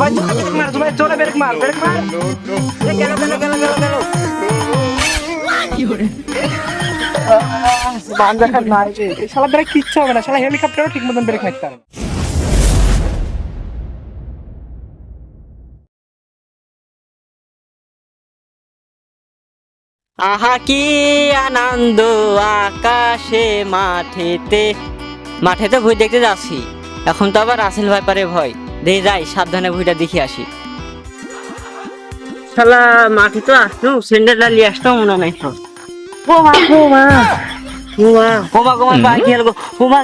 ভাই মার ভাই জোরে ব্রেক মার গেল কি করে বান দেখা নাই এই শালা দ্বারা কিচ্ছু হবে না, শালা হেলিকপ্টারও ঠিক মতন ব্রেক মারতে পারে না। আহা কি আনন্দ আকাশে মাঠেতে ভুই দেখতে যাচ্ছি। এখন তো আবার রাসেল ভাইপারে ভয়, দিয়ে যাই সাবধানে ভুইটা দেখে আসি। শালা মাঠে তো আসলো, স্যান্ডেলটা নিয়ে আসতো মনে নাই তো। পায়ে কি হলো?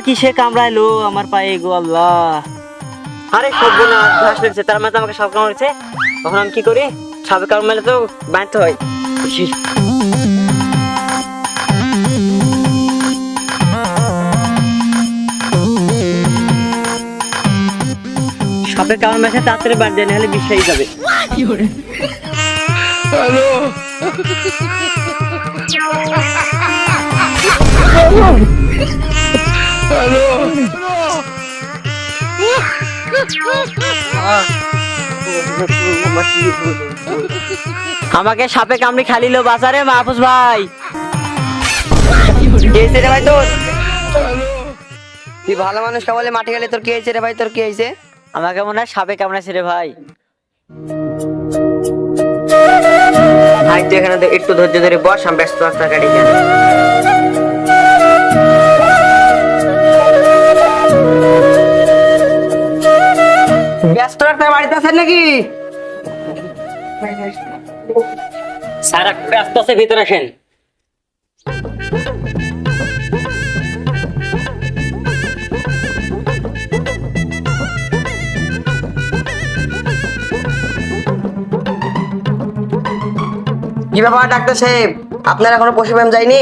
কিসে কামড়াইলো আমার পায়ে গো আল্লাহ! আরে সর্বনাশ, ঘাস লেগেছে, তার মানে আমাকে সাপ কামড়েছে। তখন আমি কি করি? সাপে কামড়ালে তো বাঁধতে হয়। সাপের কামড় মেখে তাড়াতাড়ি বাড়ি দেয়, নাহলে বিষ হয়ে যাবে। আমাকে সাপে কামড়ি খালিল বাজারে মাহফুজ ভাই। রে ভাই তোর, তুই ভালো মানুষ বলে মাঠে গেলে তোর কি হয়েছে রে ভাই? তোর কি হয়েছে? আমাকে মনে হয় সাপে কামড়াইছে রে ভাই। ভাই তুই এখানে একটু ধৈর্য ধরে বস, আমি ব্যস্ত একটা গাড়ি জানি। ব্যস্ত একটা বাড়িতে আছেন নাকি? স্যার ব্যস্ত আছে, ভিতরে আসেন। কি ব্যাপার ডাক্তার সাহেব, আপনার এখনো পশু ব্যায়াম যায়নি?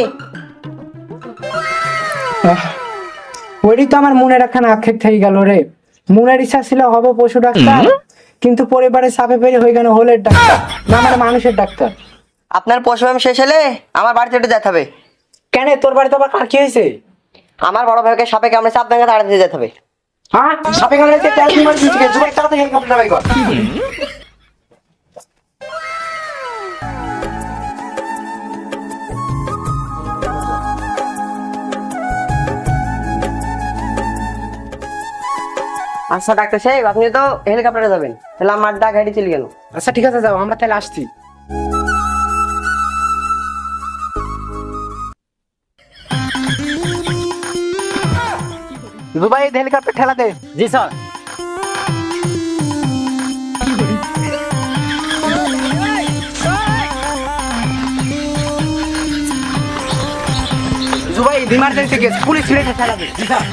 ওইটাই তো আমার মনের একখানা আক্ষেপ থেকে গেল রে। মনের ইচ্ছা ছিল হব পশু ডাক্তার, কিন্তু পরিবারে চাপে পেরে হয়ে গেল হোলের ডাক্তার, না মানে মানুষের ডাক্তার। আপনার পশু ব্যায়াম শেষ হলে আমার বাড়িতে একটু যেতে হবে। কেন, তোর বাড়িতে আবার কার কি হয়েছে? আমার বড় ভাইকে সাপে কামড়েছে, আপনাকে তাড়াতাড়ি যেতে হবে। হ্যাঁ, সাপে কামড়েছে, তেল দিয়ে মারি দিচ্ছে, জুয়ার তাড়াতাড়ি হেলিকপ্টার বাই কর। আচ্ছা ডাক্তার সাহেব, আপনি তো হেলিকপ্টারে যাবেন, তাহলে আমার ডাক গাড়ি চলে গেল। আচ্ছা ঠিক আছে, যাও, আমরা তাহলে আসছি। দুবাই হেলিকপ্টার ঠেলা দে। জি sir. Dubai emergency case, police ছেড়ে ঠেলা দে। জি স্যার।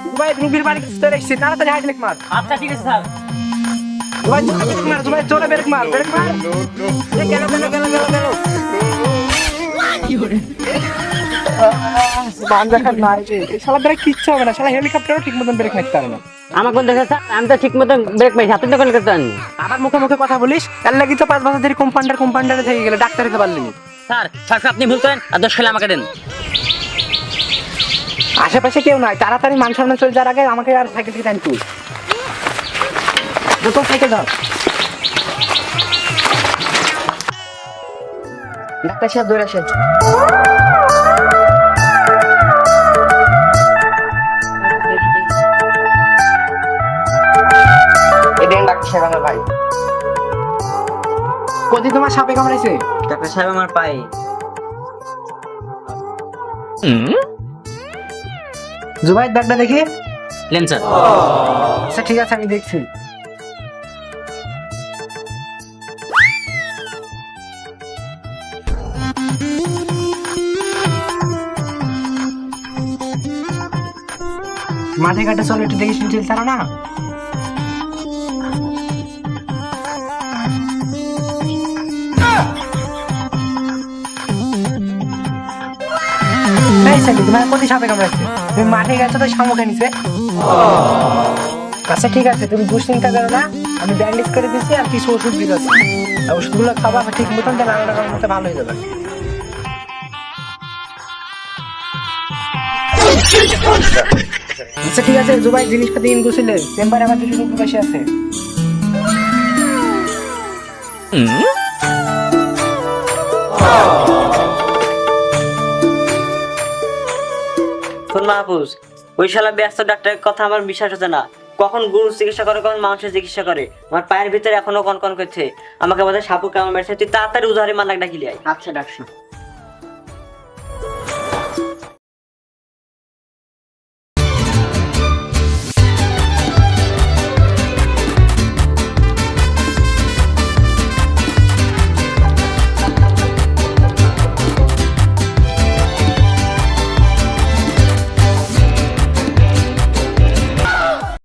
দুবাই রুবির বাড়ি চলে এসেছি, তাড়াতাড়ি হাইড্রোলিক মার। আচ্ছা ঠিক আছে স্যার। দুবাই জোরে ব্রেক মার গেল কি করে বান দেখা নাই এই শালা দ্বারা কিচ্ছু হবে না, শালা হেলিকপ্টারও ঠিক মতন ব্রেক মারতে পারে না। আমার কোন দেখে স্যার, আমি তো ঠিক মতো ব্রেক মারি, আপনি তো কোন করতেন? আবার মুখে মুখে কথা বলিস, এর লাগি তো 5 বছর ধরে কম্পাউন্ডারে থেকে গেলে ডাক্তার হতে পারলি না। স্যার আপনি ভুল করেন, আর 10 খেলে আমাকে দেন। আশেপাশে কেউ নাই, তাড়াতাড়ি মান সামনে চলে যাওয়ার আগে আমাকে আর সাইকেল থেকে টান তুই। দুটো সাইকেল ধর। ডাক্তার সাহেব ধরে আসেন। ডাক্তার সাহেব আমার ভাই। কোথায় তোমার সাপে কামড়াইছে? ডাক্তার সাহেব আমার পায়ে। জুবাইর ব্যাগটা দেখি। Lane sir. আচ্ছা ঠিক আছে, আমি দেখছি। মাঠে ঘাটে চলো, একটু দেখি শুনছিল তারা না। তোমার কোথায় সাপে কামড়াচ্ছে? তুমি মাঠে গেছো তো শামুক নিছে। আচ্ছা ঠিক আছে, তুমি দুশ্চিন্তা করো না, আমি ব্যান্ডেজ করে দিচ্ছি আর কিছু ওষুধ দিচ্ছি, ওষুধগুলো খাবা ঠিক মতন, তাহলে রান্না করার মতো ভালো হয়ে যাবে। আচ্ছা ঠিক আছে জুবাই, জিনিসপাতি ইন গুছিলে চেম্বারে আমার 200 রুপি পয়সা আছে। শোন মাহফুজ, ওই শালা ব্যস্ত ডাক্তারের কথা আমার বিশ্বাস হচ্ছে না। কখন গরু চিকিৎসা করে, কখন মানুষের চিকিৎসা করে। আমার পায়ের ভিতরে এখনো কনকন করছে, আমাকে বলছে সাপু কেমন মেরেছে, তুই তাড়াতাড়ি উজাহারি মান্নাক ডাকিলি আয়। আচ্ছা ডাকছি।